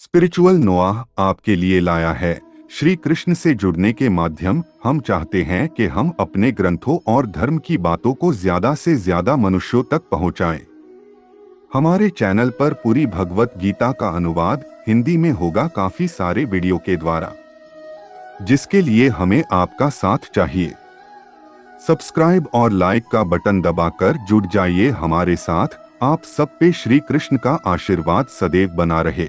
Spiritual नोआह आपके लिए लाया है श्री कृष्ण से जुड़ने के माध्यम। हम चाहते हैं कि हम अपने ग्रंथों और धर्म की बातों को ज्यादा से ज्यादा मनुष्यों तक पहुंचाएं। हमारे चैनल पर पूरी भगवत गीता का अनुवाद हिंदी में होगा काफी सारे वीडियो के द्वारा, जिसके लिए हमें आपका साथ चाहिए। सब्सक्राइब और लाइक का बटन दबाकर जुड़ जाइए हमारे साथ। आप सब पे श्री कृष्ण का आशीर्वाद सदैव बना रहे।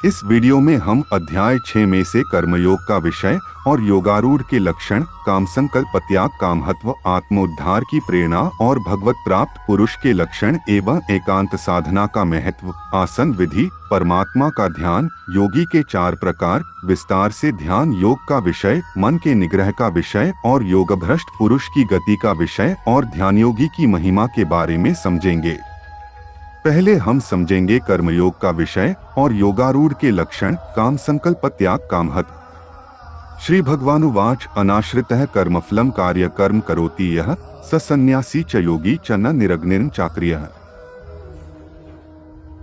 इस वीडियो में हम अध्याय 6 में से कर्मयोग का विषय और योगारूढ़ के लक्षण, काम संकल्प त्याग, कामहत्व, आत्मोद्धार की प्रेरणा और भगवत प्राप्त पुरुष के लक्षण एवं एकांत साधना का महत्व, आसन विधि, परमात्मा का ध्यान, योगी के 4 प्रकार, विस्तार से ध्यान योग का विषय, मन के निग्रह का विषय और योगभ्रष्ट पुरुष की गति का विषय और ध्यानयोगी की महिमा के बारे में समझेंगे। पहले हम समझेंगे कर्मयोग का विषय और योगारूढ़ के लक्षण, काम संकल्प त्याग, कामहत्व। श्री भगवानुवाच अनाश्रितः कर्मफलम कार्य कर्म करोति यः स सन्यासी च योगी च न निरग्निर्न चाक्रियः।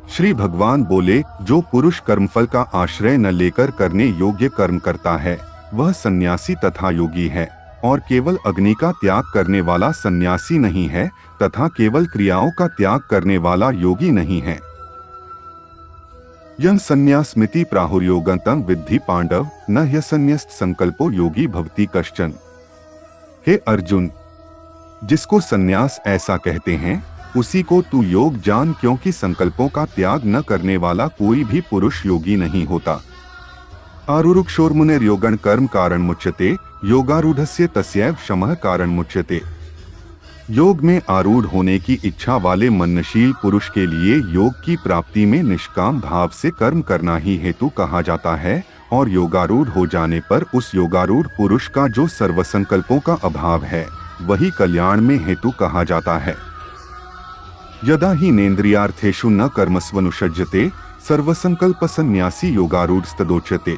श्री भगवान बोले, जो पुरुष कर्मफल का आश्रय न लेकर करने योग्य कर्म करता है वह सन्यासी तथा योगी है, और केवल अग्नि का त्याग करने वाला सन्यासी नहीं है तथा केवल क्रियाओं का त्याग करने वाला योगी नहीं है। यं संन्यासमिति प्राहुर्योगंतं विद्धि पांडव न ह्यसन्यस्त संकल्पो योगी भवति कश्चन। हे अर्जुन, जिसको सन्यास ऐसा कहते हैं उसी को तू योग जान, क्योंकि संकल्पों का त्याग न करने वाला कोई भी पुरुष योगी नहीं होता। आरुरुक्षोर्मुनेर्योगं कर्म कारण मुच्यते योगारूढ़स्य तस्यैव शमः कारण मुच्यते। योग में आरूढ़ होने की इच्छा वाले मननशील पुरुष के लिए योग की प्राप्ति में निष्काम भाव से कर्म करना ही हेतु कहा जाता है, और योगारूढ़ हो जाने पर उस योगारूढ़ पुरुष का जो सर्वसंकल्पों का अभाव है वही कल्याण में हेतु कहा जाता है। यदा ही नेन्द्रियार्थेषु न कर्मस्वनुषज्यते सर्वसंकल्प सन्यासी योगारूढ़स्तदोच्यते।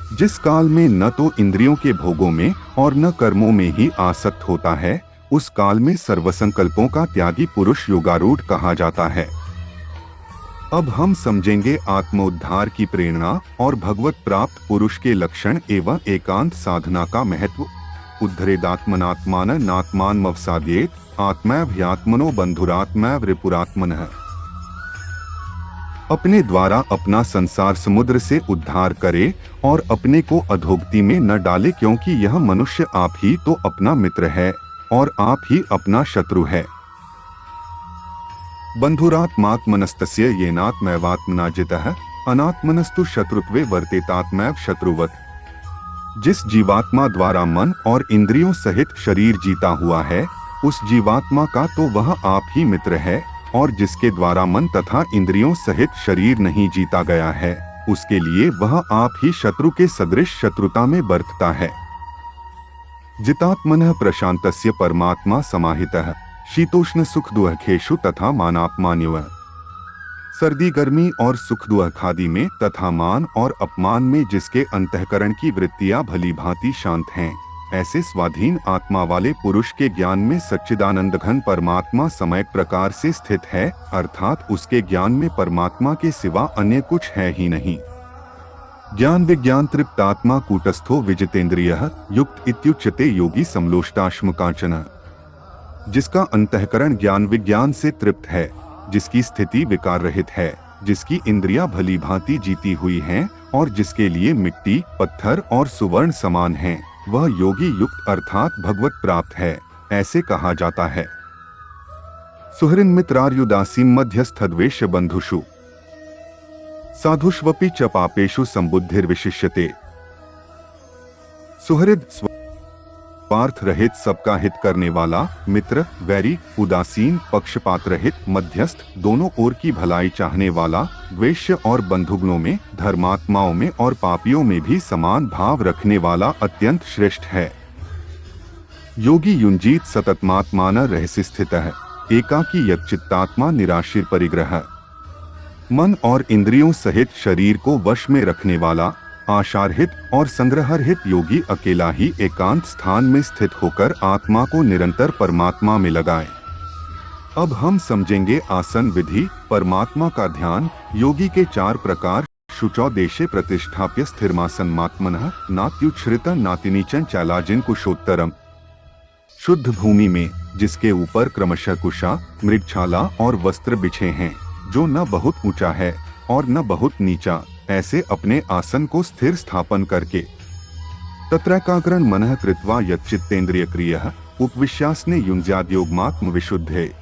जिस काल में न तो इंद्रियों के भोगों में और न कर्मों में ही आसक्त होता है, उस काल में सर्वसंकल्पों का त्यागी पुरुष योगारूढ़ कहा जाता है। अब हम समझेंगे आत्मोद्धार की प्रेरणा और भगवत प्राप्त पुरुष के लक्षण एवं एकांत साधना का महत्व। उद्धरेदात्मनात्मान नात्मानमवसाद्येत आत्मैव्ह्यात्मनो बंधुरात्मैव रिपुरात्मनः। अपने द्वारा अपना संसार समुद्र से उद्धार करे और अपने को अधोगति में न डाले, क्योंकि यह मनुष्य आप ही तो अपना मित्र है और आप ही अपना शत्रु है। बंधुरात्मात्मनस्तस्य येनात्मैवात्मना जितः अनात्मनस्तु शत्रुत्वे वर्तेतात्मैव शत्रुवत्। जिस जीवात्मा द्वारा मन और इंद्रियों सहित शरीर जीता हुआ है उस जीवात्मा का तो वह आप ही मित्र है, और जिसके द्वारा मन तथा इंद्रियों सहित शरीर नहीं जीता गया है उसके लिए वह आप ही शत्रु के सदृश शत्रुता में बरतता है। जितात्मनः प्रशांतस्य परमात्मा समाहितः शीतोष्ण सुख दुःखेषु तथा मानापमान्यवः। सर्दी गर्मी और सुख दुःख आदि में तथा मान और अपमान में जिसके अंतःकरण की वृत्तियां भली भांति शांत हैं, ऐसे स्वाधीन आत्मा वाले पुरुष के ज्ञान में सच्चिदानंद घन परमात्मा सम्यक प्रकार से स्थित है, अर्थात उसके ज्ञान में परमात्मा के सिवा अन्य कुछ है ही नहीं। ज्ञान विज्ञान तृप्तात्मा कूटस्थो विजितेंद्रियः युक्त इत्युच्यते योगी समलोष्टाश्मकांचनः। जिसका अंतःकरण ज्ञान विज्ञान से तृप्त है, जिसकी स्थिति विकार रहित है, जिसकी इंद्रियां भली भांति जीती हुई हैं और जिसके लिए मिट्टी, पत्थर और सुवर्ण समान हैं, वह योगी युक्त अर्थात भगवत प्राप्त है, ऐसे कहा जाता है। सुहृन् मित्रार्युदासीं मध्यस्थद्वेष्य बंधुषु साधुष्वपि च पापेषु संबुद्धिर्विशिष्यते। सुहृद स्वार्थ रहित, सबका हित करने वाला, मित्र, वैरी, उदासीन, पक्षपात रहित, मध्यस्थ, दोनों ओर की भलाई चाहने वाला, द्वेष्य और बंधुगणों में, धर्मात्माओं में और पापियों में भी समान भाव रखने वाला अत्यंत श्रेष्ठ है। योगी युंजीत सततमात्मान रहस्य स्थितः एकाकी यच्चित्तात्मा निराशीर परिग्रह। मन और इंद्रियों सहित शरीर को वश में रखने वाला, आशारहित और संग्रहरहित योगी अकेला ही एकांत स्थान में स्थित होकर आत्मा को निरंतर परमात्मा में लगाए। अब हम समझेंगे आसन विधि, परमात्मा का ध्यान, योगी के 4 प्रकार, शुचौ देशे प्रतिष्ठाप्य स्थिरमासन्मात्मनः नात्युच्छ्रित नातिनीचन चैलाजिन कुशोत्तरम। शुद्ध भूमि में, जिसके ऊपर क्रमशः कुशा, मृगछाला और वस्त्र बिछे हैं, जो न बहुत ऊंचा है और न बहुत नीचा, ऐसे अपने आसन को स्थिर स्थापन करके तत्रैकाग्रं मनः कृत्वा यच्चित्तेन्द्रिय क्रियः उपविश्यासने युञ्ज्याद्योगमात्म विशुद्धे।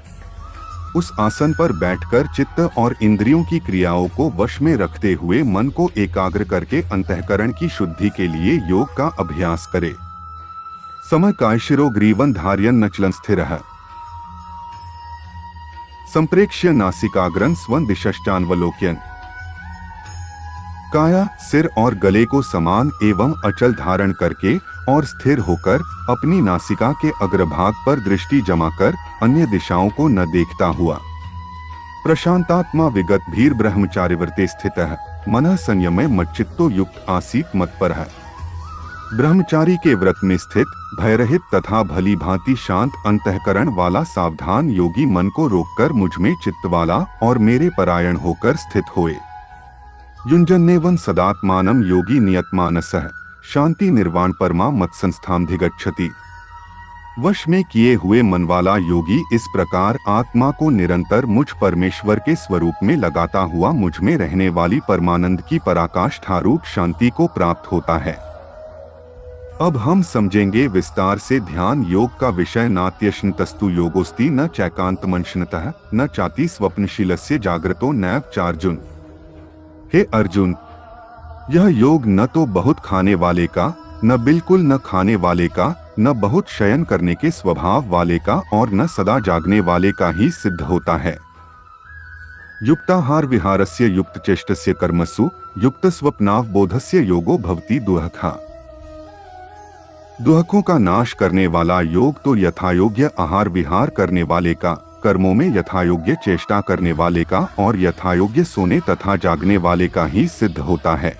उस आसन पर बैठकर चित्त और इंद्रियों की क्रियाओं को वश में रखते हुए मन को एकाग्र करके अंतःकरण की शुद्धि के लिए योग का अभ्यास करे। समय कायशिरो ग्रीवन धार्यन नचलन स्थिरः संप्रेक्ष्य नासिकाग्रं स्वं दिशश्चान्वलोक्यन्। काया, सिर और गले को समान एवं अचल धारण करके और स्थिर होकर अपनी नासिका के अग्रभाग पर दृष्टि जमाकर अन्य दिशाओं को न देखता हुआ प्रशांतात्मा विगत भीर ब्रह्मचारिव्रते स्थितः मनः संयमे मच्चित्तो युक्त आसीत मत्परः। ब्रह्मचारी के व्रत में स्थित भयरहित तथा भली भांति शांत अंतःकरण वाला सावधान योगी मन को रोककर मुझ में चित्त वाला और मेरे परायण होकर स्थित होए। युञ्जन्नेवं सदात्मानं योगी नियतमानसः शांति निर्वाण परमा मत्संस्थामधिगच्छति। वश में किए हुए मन वाला योगी इस प्रकार आत्मा को निरंतर मुझ परमेश्वर के स्वरूप में लगाता हुआ मुझ में रहने वाली परमानंद की पराकाष्ठारूप शांति को प्राप्त होता है। अब हम समझेंगे विस्तार से ध्यान योग का विषय। नात्यश्नतस्तु योगोस्ति न चैकांतमंशनतः न चाति स्वप्नशीलस्य जागृतो नैव चार्जुन। हे अर्जुन, यह योग न तो बहुत खाने वाले का, न बिल्कुल न खाने वाले का, न बहुत शयन करने के स्वभाव वाले का और न सदा जागने वाले का ही सिद्ध होता है। युक्ताहार विहारस्य युक्त चेष्टस्य कर्मसु युक्त स्वप्नावबोधस्य योगो भवति दुहखा। दुहकों का नाश करने वाला योग तो यथायोग्य आहार विहार करने वाले का, कर्मों में यथायोग्य चेष्टा करने वाले का और यथायोग्य सोने तथा जागने वाले का ही सिद्ध होता है।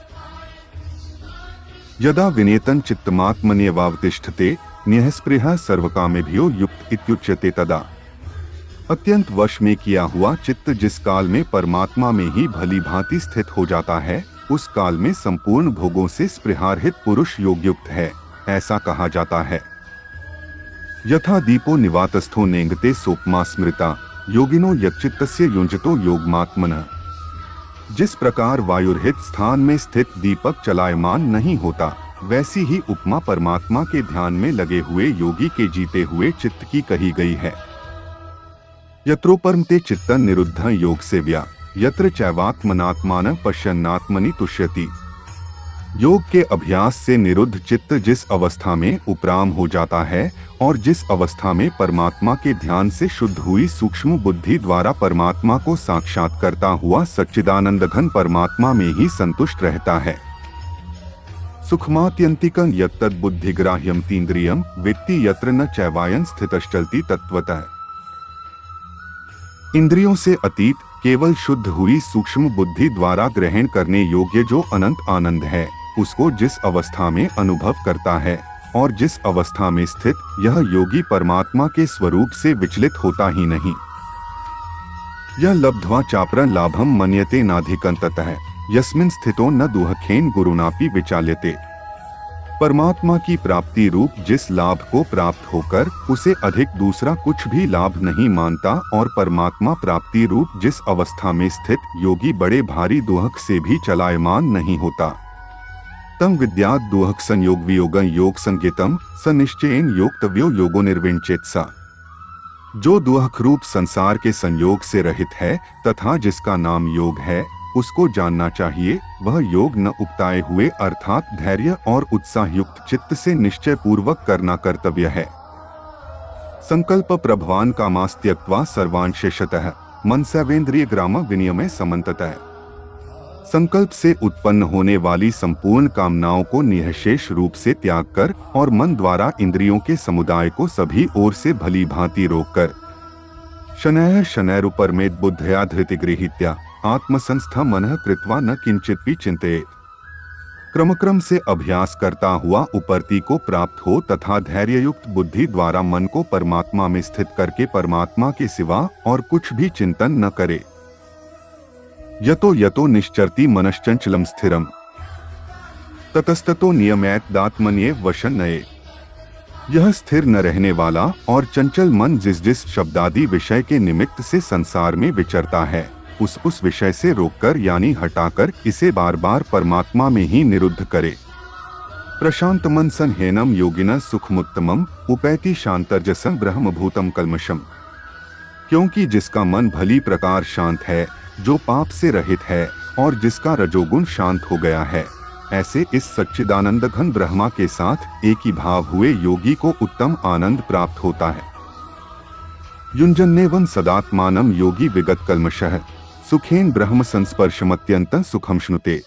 यदा विनेतन चित्तमात्मन्यवावतिष्ठते न्यहस्पृहः सर्वकामेभ्यो युक्त इत्युच्यते तदा। अत्यंत वश में किया हुआ चित्त जिस काल में परमात्मा में ही भली भांति स्थित हो जाता है, उस काल में संपूर्ण भोगों से स्पृहारहित पुरुष योगयुक्त है, ऐसा कहा जाता है। यथा दीपो निवातस्थो नेंगते सोपमा स्मृता योगिनो यच्चित्तस्य युञ्जतो योगमात्मनः। जिस प्रकार वायुरहित स्थान में स्थित दीपक चलायमान नहीं होता, वैसी ही उपमा परमात्मा के ध्यान में लगे हुए योगी के जीते हुए चित्त की कही गई है। यत्रोपरमते चित्तं निरुद्धं योग सेव्या यत्र चैवात्मनात्मानं पश्यन्नात्मनि तुष्यति। योग के अभ्यास से निरुद्ध चित्त जिस अवस्था में उपराम हो जाता है और जिस अवस्था में परमात्मा के ध्यान से शुद्ध हुई सूक्ष्म बुद्धि द्वारा परमात्मा को साक्षात करता हुआ सच्चिदानंद घन परमात्मा में ही संतुष्ट रहता है। सुखमात्यंतिकं यत्तद् बुद्धिग्राह्यं तीन्द्रियं वेत्ति यत्र न चैवायं स्थितश्चलति तत्वतः। इंद्रियों से अतीत केवल शुद्ध हुई सूक्ष्म बुद्धि द्वारा ग्रहण करने योग्य जो अनंत आनंद है, उसको जिस अवस्था में अनुभव करता है और जिस अवस्था में स्थित यह योगी परमात्मा के स्वरूप से विचलित होता ही नहीं। यह लब्ध्वा चापरं लाभं मन्यते नाधिकं ततः यस्मिन् स्थितो न दुहखेन गुरुनापि विचाल्यते। परमात्मा की प्राप्ति रूप जिस लाभ को प्राप्त होकर उसे अधिक दूसरा कुछ भी लाभ नहीं मानता और परमात्मा प्राप्ति रूप जिस अवस्था में स्थित योगी बड़े भारी दुहक से भी चलायमान नहीं होता। तम विद्यात् दुहक संयोग वियोगं योग संज्ञितम स निश्चयेन योक्तव्यो योगो निर्विण्चेत सा। जो दुहक रूप संसार के संयोग से रहित है तथा जिसका नाम योग है, उसको जानना चाहिए। वह योग न उकताए हुए अर्थात धैर्य और उत्साह युक्त चित्त से निश्चय पूर्वक करना कर्तव्य है। संकल्प प्रभवान कामास् त्यक्त्वा सर्वान् शेषतः मनसैवेन्द्रिय ग्राम विनियमे समन्ततः। संकल्प से उत्पन्न होने वाली संपूर्ण कामनाओं को निःशेष रूप से त्याग कर और मन द्वारा इंद्रियों के समुदाय को सभी ओर से भली भांति रोककर शनैः शनैरुपरमेत बुद्धया धृतिगृहीत्या आत्मसंस्था मनः कृत्वा न किंचित भी चिंतेत। क्रमक्रम से अभ्यास करता हुआ उपरति को प्राप्त हो तथा धैर्ययुक्त बुद्धि द्वारा मन को परमात्मा में स्थित करके परमात्मा के सिवा और कुछ भी चिंतन न करे। यतो यतो निश्चरति मनश्चंचलम स्थिरम ततस्ततो नियमैतदात्मन्येव वशन्नये। यह स्थिर न रहने वाला और चंचल मन जिस जिस शब्दादि विषय के निमित्त से संसार में विचरता है, उस विषय से रोककर यानी हटाकर इसे बार बार परमात्मा में ही निरुद्ध करे। प्रशांत मन संहेनम योगिना सुखमुत्तमम उपैति शांतर्जसं ब्रह्मभूतम कल्मषम। क्योंकि जिसका मन भली प्रकार शांत है, जो पाप से रहित है और जिसका रजोगुण शांत हो गया है, ऐसे इस सच्चिदानंद घन ब्रह्मा के साथ एक ही भाव हुए योगी को उत्तम आनंद प्राप्त होता है। युञ्जन्नेवं सदात्मानं योगी विगत कल्मषः सुखेन ब्रह्म संस्पर्शमत्यन्तं सुखम श्नुते।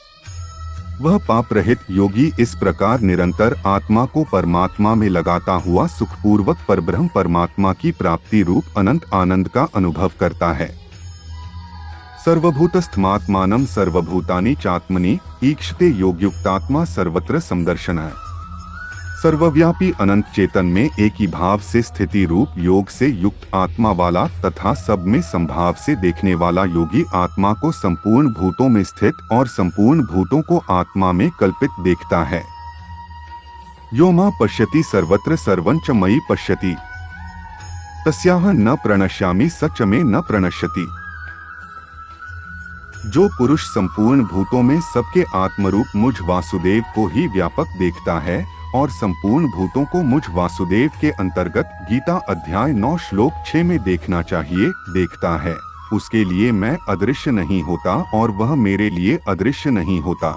वह पाप रहित योगी इस प्रकार निरंतर आत्मा को परमात्मा में लगाता हुआ सुखपूर्वक परब्रह्म परमात्मा की प्राप्ति रूप अनंत आनंद का अनुभव करता है। सर्वभूतस्थमात्मानं सर्वभूतानि चात्मनि ईक्षते योगयुक्तात्मा सर्वत्र समदर्शनः। सर्वव्यापी अनंत चेतन में एक ही भाव से स्थिति रूप योग से युक्त आत्मा वाला तथा सब में संभाव से देखने वाला योगी आत्मा को संपूर्ण भूतों में स्थित और संपूर्ण भूतों को आत्मा में कल्पित देखता है। यो मां पश्यति सर्वत्र सर्वं च मयि पश्यति तस्याह न प्रणश्यामि स च मे न प्रणश्यति। जो पुरुष संपूर्ण भूतों में सबके आत्मरूप मुझ वासुदेव को ही व्यापक देखता है और संपूर्ण भूतों को मुझ वासुदेव के अंतर्गत गीता अध्याय 9 श्लोक 6 में देखना चाहिए, देखता है, उसके लिए मैं अदृश्य नहीं होता और वह मेरे लिए अदृश्य नहीं होता।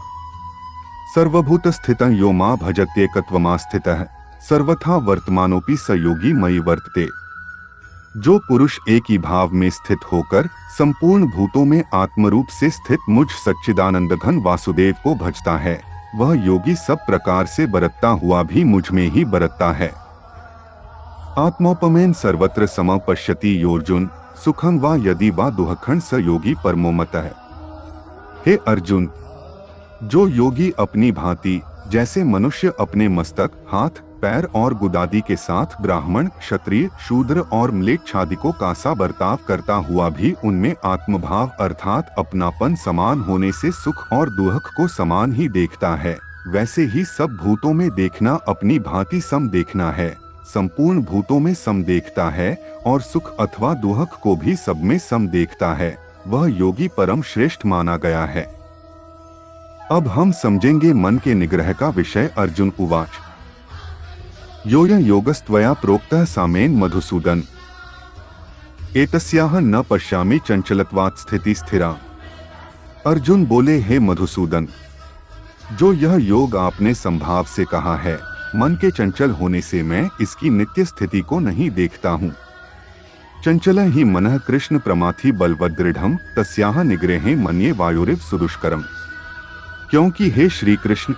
सर्वभूत स्थितं यो मां भजत्येकत्वमास्थितः सर्वथा वर्तमानोपि स योगी मयि वर्तते। जो पुरुष एक ही भाव में स्थित होकर संपूर्ण भूतों में आत्मरूप से स्थित मुझ सच्चिदानंद घन वासुदेव को भजता है, वह योगी सब प्रकार से बरतता हुआ भी मुझ में ही बरतता है। आत्मोपमेन सर्वत्र समं पश्यति योर्जुन सुखं वा यदि वा दुःखं स योगी परमो मतः। हे अर्जुन, जो योगी अपनी भांति जैसे मनुष्य अपने मस्तक, हाथ, पैर और गुदादि के साथ ब्राह्मण, क्षत्रिय, शूद्र और म्लेच्छादिकों का सा बर्ताव करता हुआ भी उनमें आत्मभाव अर्थात अपनापन समान होने से सुख और दुख को समान ही देखता है, वैसे ही सब भूतों में देखना अपनी भांति सम देखना है, संपूर्ण भूतों में सम देखता है और सुख अथवा दुख को भी सब में सम देखता है, वह योगी परम श्रेष्ठ माना गया है। अब हम समझेंगे मन के निग्रह का विषय। अर्जुन उवाच योऽयं योगस्त्वया प्रोक्तः सामेन मधुसूदन एतस्याह न पश्यामि चंचलत्वात् स्थिति स्थिरा। अर्जुन बोले, हे मधुसूदन, जो यह योग आपने संभाव से कहा है, मन के चंचल होने से मैं इसकी नित्य स्थिति को नहीं देखता हूँ। चंचल ही मनः कृष्ण प्रमाथि बलवदृढ़म् तस्याह निग्रहे मन्ये वायुरिव सुदुष्करम्। क्योंकि हे श्री कृष्ण,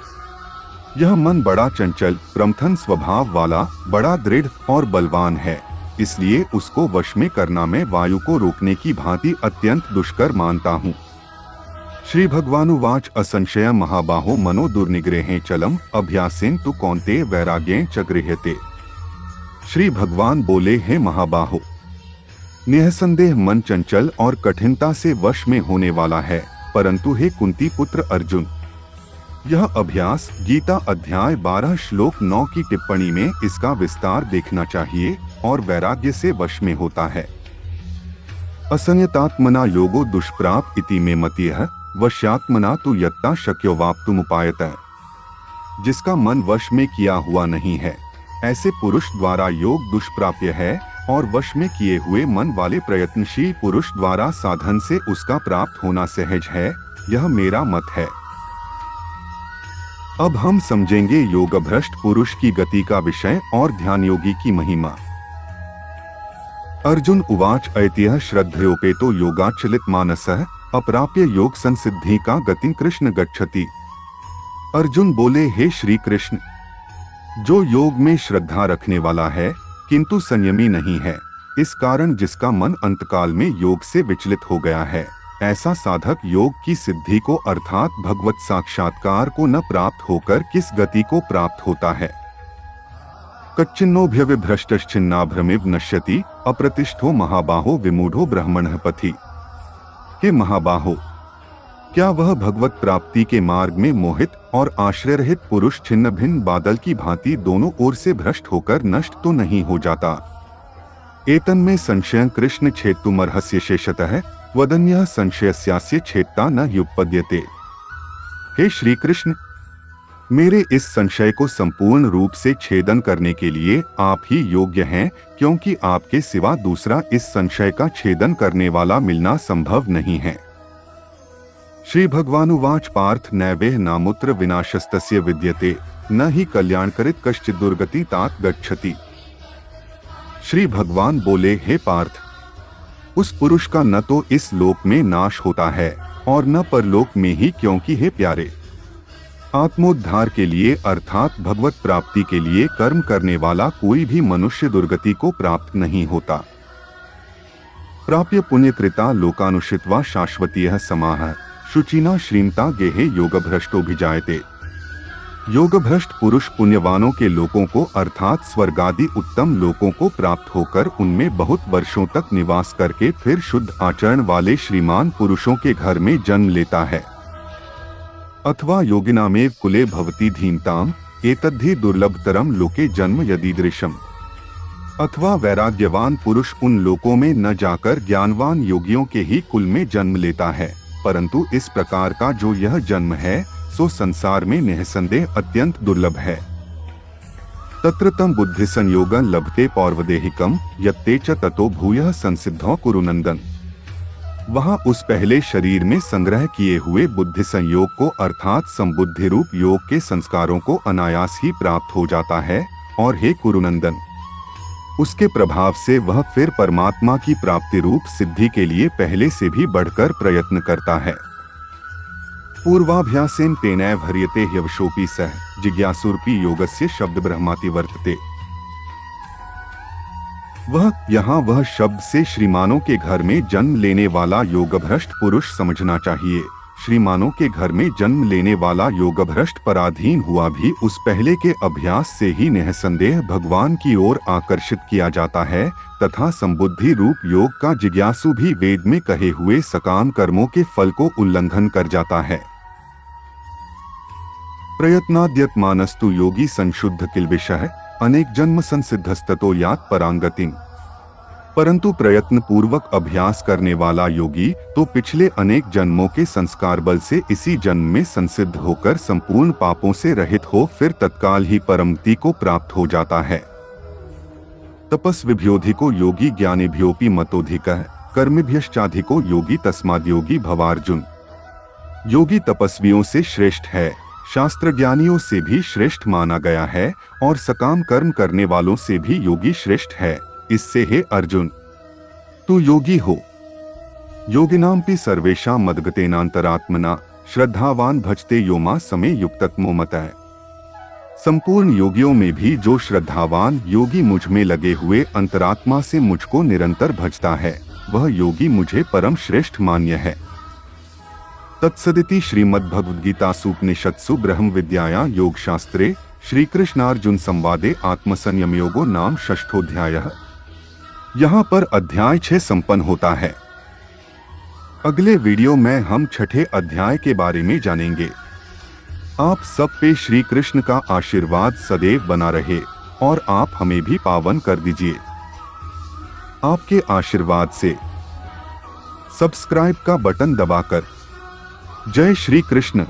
यह मन बड़ा चंचल, प्रमथन स्वभाव वाला, बड़ा दृढ़ और बलवान है, इसलिए उसको वश में करना मैं वायु को रोकने की भांति अत्यंत दुष्कर मानता हूँ। श्री भगवानुवाच असंशय महाबाहो मनो दुर्निग्रहे चलम अभ्यासेन तु कौन्तेय वैराग्येन च गृह्यते। श्री भगवान बोले, हे महाबाहो, निःसंदेह मन चंचल और कठिनता से वश में होने वाला है, परंतु हे कुंती पुत्र अर्जुन, यह अभ्यास गीता अध्याय 12 श्लोक 9 की टिप्पणी में इसका विस्तार देखना चाहिए और वैराग्य से वश में होता है। असंयतात्मना योगो दुष्प्राप इति मे मतिः वश्यात्मना तु यत्ता शक्यो वाप्तुमुपायतः। जिसका मन वश में किया हुआ नहीं है, ऐसे पुरुष द्वारा योग दुष्प्राप्य है और वश में किए हुए मन वाले प्रयत्नशील पुरुष द्वारा साधन से उसका प्राप्त होना सहज है, यह मेरा मत है। अब हम समझेंगे योग भ्रष्ट पुरुष की गति का विषय और ध्यान योगी की महिमा। अर्जुन उवाच ऐतिह्य श्रद्धयोपेतो योगाचलित मानसः अप्राप्य योग संसिद्धि का गतिं कृष्ण गच्छति। अर्जुन बोले, हे श्री कृष्ण, जो योग में श्रद्धा रखने वाला है किंतु संयमी नहीं है, इस कारण जिसका मन अंतकाल में योग से विचलित हो गया है, ऐसा साधक योग की सिद्धि को अर्थात भगवत साक्षात्कार को न प्राप्त होकर किस गति को प्राप्त होता है। कच्चिन्नोऽभ्यविभ्रष्टश्चिन्नाभ्रमिव नश्यति अप्रतिष्ठो महाबाहो विमूढ़ो ब्रह्मणः पथि। हे महाबाहो, क्या वह भगवत प्राप्ति के मार्ग में मोहित और आश्रय रहित पुरुष छिन्न भिन्न बादल की भांति दोनों ओर से भ्रष्ट होकर नष्ट तो नहीं हो जाता? एतन्मे संशयं कृष्ण छेत्तुमर्हस्य शेषतः त्वदन्यः संशयस्यास्य छेत्ता न युपपद्यते। हे श्री कृष्ण, मेरे इस संशय को संपूर्ण रूप से छेदन करने के लिए आप ही योग्य हैं, क्योंकि आपके सिवा दूसरा इस संशय का छेदन करने वाला मिलना संभव नहीं है। श्री भगवानुवाच पार्थ नैवेह नामुत्र विनाशस्तस्य विद्यते न ही कल्याणकरित कश्चित् दुर्गति तात गच्छति। श्री भगवान बोले, हे पार्थ, उस पुरुष का न तो इस लोक में नाश होता है और न परलोक में ही, क्योंकि हे प्यारे, आत्मोद्धार के लिए अर्थात भगवत प्राप्ति के लिए कर्म करने वाला कोई भी मनुष्य दुर्गति को प्राप्त नहीं होता। प्राप्य पुण्यकृता लोकानुषित्वा शाश्वतीयः समाः शुचिना श्रीमता गेहे योगभ्रष्टोभिजायते। योगभ्रष्ट पुरुष पुण्यवानों के लोकों को अर्थात स्वर्गादि उत्तम लोकों को प्राप्त होकर उनमें बहुत वर्षों तक निवास करके फिर शुद्ध आचरण वाले श्रीमान पुरुषों के घर में जन्म लेता है। अथवा योगिनामेव कुले भवति धीमताम एतद्धि दुर्लभतरम लोके जन्म यदीदृशम। अथवा वैराग्यवान पुरुष उन लोकों में न जाकर ज्ञानवान योगियों के ही कुल में जन्म लेता है, परंतु इस प्रकार का जो यह जन्म है सो संसार में निःसंदेह अत्यंत दुर्लभ है। तत्र तम बुद्धि संयोगं लभते पौर्वदेहिकम यत्ते च ततो भूयः संसिद्धौ कुरुनंदन। वहाँ उस पहले शरीर में संग्रह किए हुए बुद्धि संयोग को अर्थात संबुद्धि रूप योग के संस्कारों को अनायास ही प्राप्त हो जाता है, और हे कुरुनंदन, उसके प्रभाव से वह फिर परमात्मा की प्राप्ति रूप सिद्धि के लिए पहले से भी बढ़कर प्रयत्न करता है। पूर्वाभ्यासेन तेनैव ह्रियते ह्यवशोऽपि सः जिज्ञासुरपि योगस्य शब्द ब्रह्माति वर्तते। वह शब्द से श्रीमानों के घर में जन्म लेने वाला योगभ्रष्ट पुरुष समझना चाहिए। श्रीमानों के घर में जन्म लेने वाला योगभ्रष्ट पराधीन हुआ भी उस पहले के अभ्यास से ही निःसंदेह भगवान की ओर आकर्षित किया जाता है, तथा संबुद्धि रूप योग का जिज्ञासु भी वेद में कहे हुए सकाम कर्मों के फल को उल्लंघन कर जाता है। प्रयत्नाद्यतमानस्तु योगी संशुद्ध किल्बिषः अनेक जन्म संसिद्धस्ततो यात परांगतिं। परंतु प्रयत्न पूर्वक अभ्यास करने वाला योगी तो पिछले अनेक जन्मों के संस्कार बल से इसी जन्म में संसिद्ध होकर संपूर्ण पापों से रहित हो फिर तत्काल ही परमगति को प्राप्त हो जाता है। तपस्विभ्योऽधिको योगी ज्ञानिभ्योऽपि मतोऽधिकः कर्मिभ्यश्चाधिको योगी तस्माद्योगी भवार्जुन। योगी तपस्वियों से श्रेष्ठ है, शास्त्र ज्ञानियों से भी श्रेष्ठ माना गया है, और सकाम कर्म करने वालों से भी योगी श्रेष्ठ है। इससे हे अर्जुन, तू योगी हो। योगिनांपि सर्वेषां मद्गतेनांतरात्मना श्रद्धावान भजते यो मां समे युक्ततमो मतः। संपूर्ण योगियों में भी जो श्रद्धावान योगी मुझ में लगे हुए अंतरात्मा से मुझको निरंतर भजता है, वह योगी मुझे परम श्रेष्ठ मान्य है। तत्सदिति श्रीमद्भगवद्गीतासूपनिषत्सु ब्रह्म विद्यायां योगशास्त्रे श्रीकृष्णार्जुन संवादे आत्मसंयमयोगो नाम षष्ठोऽध्यायः। यहाँ पर अध्याय 6 संपन्न होता है। अगले वीडियो में हम छठे अध्याय के बारे में जानेंगे। आप सब पे श्री कृष्ण का आशीर्वाद सदैव बना रहे और आप हमें भी पावन कर दीजिए। आपके आशीर्वाद से सब्सक्राइब का बटन दबाकर। जय श्री कृष्ण।